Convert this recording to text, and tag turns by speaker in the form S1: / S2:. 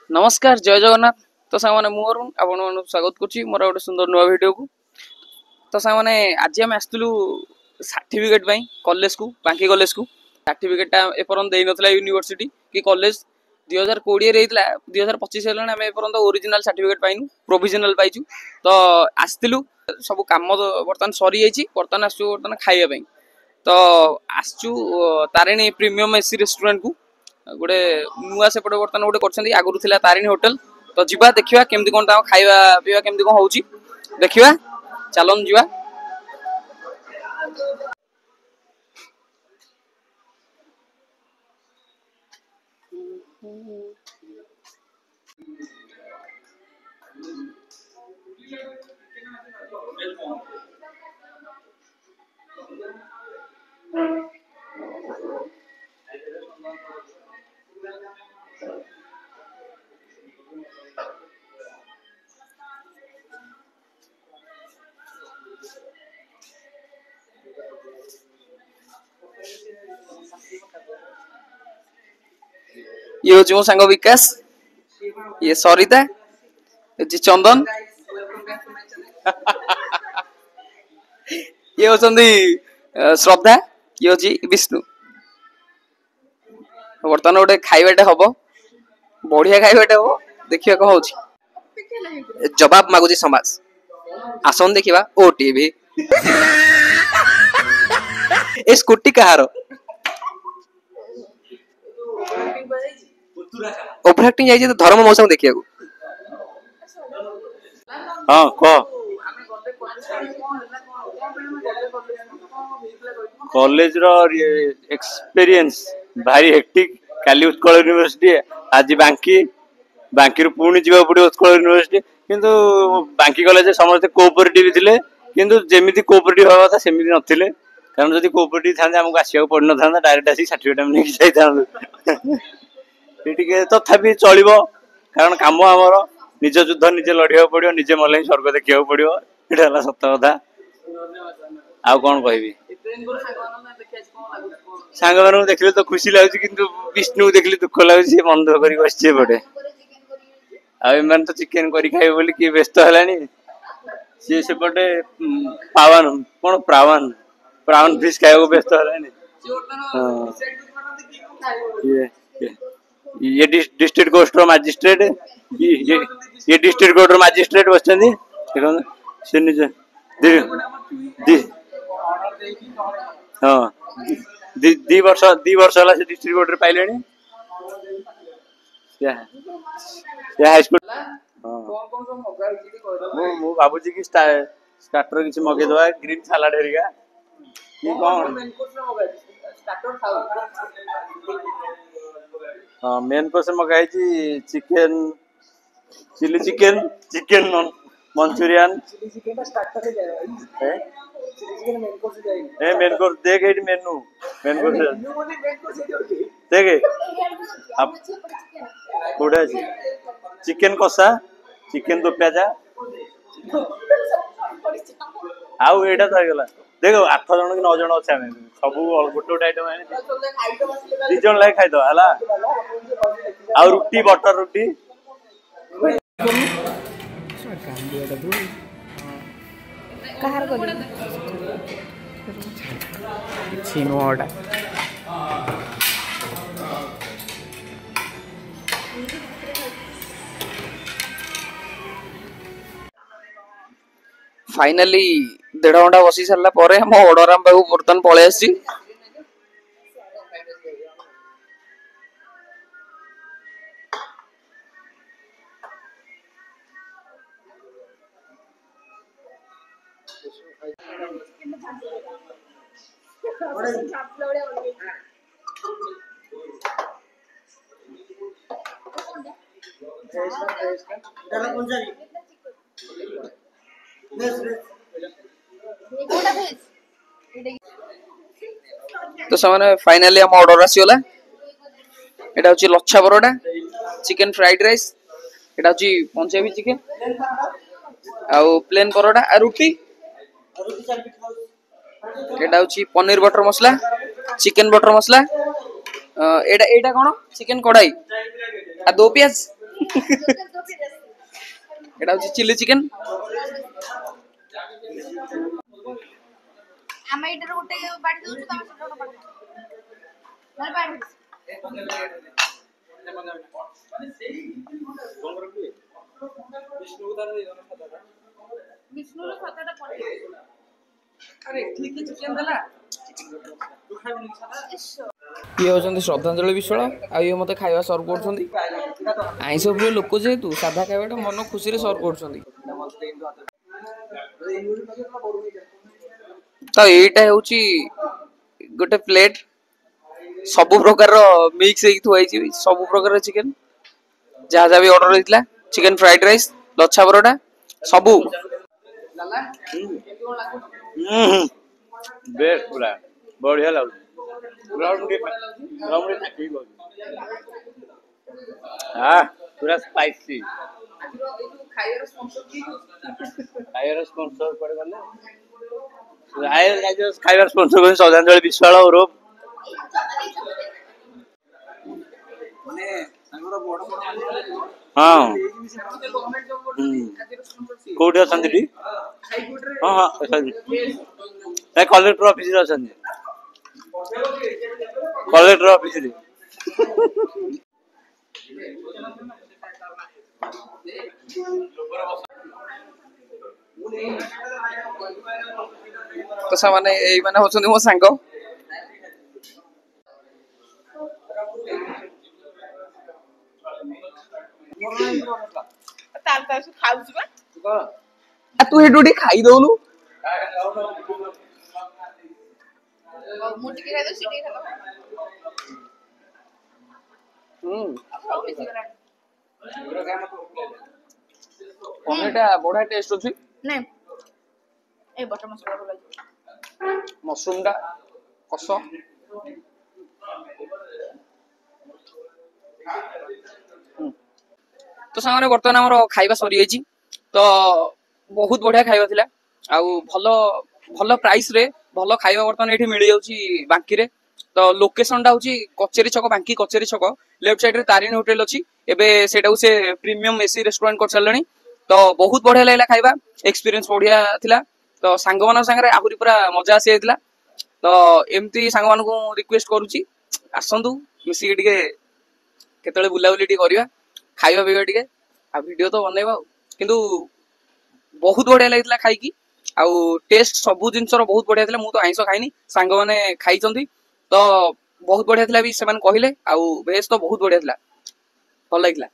S1: नमस्कार जय जगन्नाथ। तो सांग मैंने मुहरुण आपण स्वागत करुच्ची मोर गोटे सुंदर नुआ वीडियो को। तो सांग मैंने आज आम आसलु सर्टिफिकेट कॉलेज को बांकी कॉलेज को सर्टिफिकेटा एपर्यंत दे नथिला यूनिवर्सिटी कि कॉलेज 2020 रे 2025 हेलाने आम एपर्यंत ओरिजिनल सर्टिफिकेट पाइनु प्रोविजनल पाइछु। तो आसलु सब काम बर्तमान सरी जाइए बर्तमान आसु बर्तमान खाइबा तो आसचु तारिणी प्रीमियम एसी रेस्टोरेंट को गोटे नुआ सेपटे बर्तमान गोटे कर आगुरी थिला तारिणी होटल। तो जीवा देखिया केमती कोन खाइबा पीवा केमती कोन होउची देखिया चलन जीवा। ये हूँ मो सांग विकास, ये सरिता, ये चंदन, ये होचंदी श्रद्धा, ये होची विष्णु। बर्तमान गोटे खाइबाटे हम बढ़िया खाइबाटे हम देखिए कौन होची। जवाब मागुची समाज आसन देखिबा ओटीवी। ए स्कूटी कहार ओवर एक्टिंग जाई तो धर्म मौसम देखिया को।
S2: हाँ कह कॉलेज रो एक्सपीरियंस भारी हेक्टिक। काली उत्कल यूनिवर्सिटी आज बांकी बांकी पुणी जीवा पड़ो उत्कल यूनिवर्सिटी किंतु बांकी कॉलेज समस्त कोऑपरेटिव थिले किंतु जेमिति कोऑपरेटिव हवा था सेमिति नथिले। कारण जदि कोऑपरेटिव थांते हमको आसिया पड़ न था डायरेक्ट आसी सर्टिफिकेट हम नहीं जाई था टिके तथापि चलिबो। कारण काम हमर निज युद्ध निजे लड़िया पड़ो निजे मले स्वर्ग देखा पड़ो ये सत कथा। आउ कौन कहबी सांग मान देखले तो खुशी लगुच किंतु विष्णु देखले दुख लगुच मन दुख कर बसचे पटे। आम तो चिकेन कर खाइबे बोली कि व्यस्त है सी सेपटे पावन कौन प्रावन प्रावन फिश खाइबा व्यस्त है। ये डिस्ट्रिक्ट कोर्ट मजिस्ट्रेट ये डिस्ट्रिक्ट कोर्ट मजिस्ट्रेट बस से निज हाँ दी वर्ष है से डिस्ट्रिक्ट कोर्ट पाइले हाई स्कूल। मु भावुची कि स्टार्टर किसी मगेदवा ग्रीन सालाड हेरिका कि कौन। हाँ मेन कोर्स मगाई chicken chilli chicken chicken manchurian main course देख मेनू मेन कोर्स देख कोड़ा चिकेन कषा चिकेन दो प्याजा आउ एटा तो गला देख 8 जन कि 9 जन अच्छे सब गोटे गोटे आइटम 2 जन लागे खाई दवा आउ रुटी बटर रुटी
S1: फाइनली 1.5 घंटा बसी सारा पर मो ऑर्डर पाक बर्तमान पलि आसी। तो सामने फाइनली हम ऑर्डर आसीगला। एटा होची लच्छा परोटा चिकेन फ्राइड राइस एटा होची पंजाबी चिकेन आउ प्लेन परोटा आ रुटी एटा होची पनीर बटर मसला चिकेन बटर मसला एटा एटा कोन चिकेन कढ़ाई आ 2 प्याज এটা হচ্ছে চিলি চিকেন।
S3: ଆମେ ଏଇଟାର ଗୋଟେ ବାଡ଼ି ଦଉଛୁ ତମେ ସେଟା ଗୋଟେ ବାଡ଼ି ନହେଲେ ବାଡ଼ି ବିଷ୍ଣୁର ସାଦାଟା ପଡେ।
S1: ଆରେ ଠିକ ଚିକେନ ଦେଲା।
S3: ଇସ
S1: ଇଏ ହେଉଛନ୍ତି ଶ୍ରଦ୍ଧାଞ୍ଜଳି ବିଶ୍ୱାଳ ଆଉ ଇଏ ମୋତେ ଖାଇବା ସର୍ଭ କରୁଛନ୍ତି। ଆଇଁଷ ପ୍ରିୟ ଲୋକ ଯେହେତୁ ସାଧା ଖାଇବାଟା ମନ ଖୁସିରେ ସର୍ଭ କରୁଛନ୍ତି। ତ ଏଇଟା ହେଉଛି ଗୋଟେ ପ୍ଲେଟ, ସବୁ ପ୍ରକାରର ମିକ୍ସ ହେଇକି ଥୁଆ ହେଇଛି, ସବୁ ପ୍ରକାରର ଚିକେନ ଯାହା ଯାହା ବି ଅର୍ଡର ହେଇଥିଲା, chicken fried rice, lachha paratha ସବୁ।
S2: ବେଶ ପୁରା ବଢିଆ ଲାଗୁଛି। ପୁରା ସ୍ପାଇସି। ଖାଇବାର ସ୍ପନ୍ସର କୁଆଡେ ଗଲେ? ଖାଇବାର ସ୍ପନ୍ସର କରୁଛନ୍ତି ଶ୍ରଦ୍ଧାଞ୍ଜଳି ବିଶ୍ୱାଳ ଓରଫ ହଁ। କୋଉଠି ଅଛନ୍ତି ଟି? ହଁ ହଁ କଲେକ୍ଟର ଅଫିସରେ ଅଛନ୍ତି। କଲେକ୍ଟର ଅଫିସରେ।
S1: ତ ସେମାନେ ଏଇମାନେ ହଉଛନ୍ତି ମୋ ସାଙ୍ଗ।
S3: ତାର ଖାଉଛି ବା
S1: ତୁ ସେଠୁ ଟିକେ ଖାଇଦଉନୁ।
S3: ମୁଁ ଟିକେ ଖାଇଦଉଛି ସେ ଟିକେ ଖାଇଦବ। ସବୁ ମିଶିଗଲାଣି।
S1: ପନିରଟା ବଢିଆ ଟେଷ୍ଟ ଅଛି।
S3: ନାଇଁ ଏଇ ବଟର ମସଲା ଭଲ ଲାଗିବ।
S1: ମସରୁମ ଟା କଷ। ତ ସାଙ୍ଗମାନେ ବର୍ତ୍ତମାନ ଆମର ଖାଇବା ସରିଯାଇଛି। ତ ବହୁତ ବଢିଆ ଖାଇବା ଥିଲା ଆଉ ଭଲ ଭଲ ପ୍ରାଇସ ରେ ଭଲ ଖାଇବା ବର୍ତ୍ତମାନ ଏଠି ମିଳିଯାଉଛି ବାଙ୍କିରେ। ତ ଲୋକେସନ ଟା ହଉଛି କଚେରୀ ଛକ, ବାଙ୍କି କଚେରୀ ଛକ ଲେଫ୍ଟ ସାଇଡ ରେ ତାରିଣୀ ହୋଟେଲ ଅଛି। ଏବେ ସେଇଟାକୁ ସେ ପ୍ରିମିୟମ ଏସି ରେଷ୍ଟୁରାଣ୍ଟ କରିସାରିଲେଣି। ତ ବହୁତ ବଢିଆ ଲାଗିଲା ଖାଇବା, ଏକ୍ସପିରିଏନ୍ସ ବଢିଆ ଥିଲା। ତ ସାଙ୍ଗମାନଙ୍କ ସାଙ୍ଗରେ ଆହୁରି ପୁରା ମଜା ଆସିଯାଇଥିଲା। ତ ଏମିତି ସାଙ୍ଗମାନଙ୍କୁ ରିକ୍ୱେଷ୍ଟ କରୁଛି ଆସନ୍ତୁ ମିଶିକି ଟିକେ କେତେବେଳେ ବୁଲାବୁଲି ଟିକେ କରିବା, ଖାଇବା ପିଇବା ଟିକେ, ଆଉ ଭିଡିଓ ତ ବନେଇବା ଆଉ। କିନ୍ତୁ ବହୁତ ବଢିଆ ଲାଗିଥିଲା ଖାଇକି, ଆଉ ଟେଷ୍ଟ ସବୁ ଜିନିଷର ବହୁତ ବଢିଆ ଥିଲା। ମୁଁ ତ ଆଇଁଷ ଖାଇନି, ସାଙ୍ଗମାନେ ଖାଇଛନ୍ତି ତ ବହୁତ ବଢିଆ ଥିଲା ବି ସେମାନେ କହିଲେ, ଆଉ ଭେଜ ତ ବହୁତ ବଢିଆ ଥିଲା, ଭଲ ଲାଗିଲା।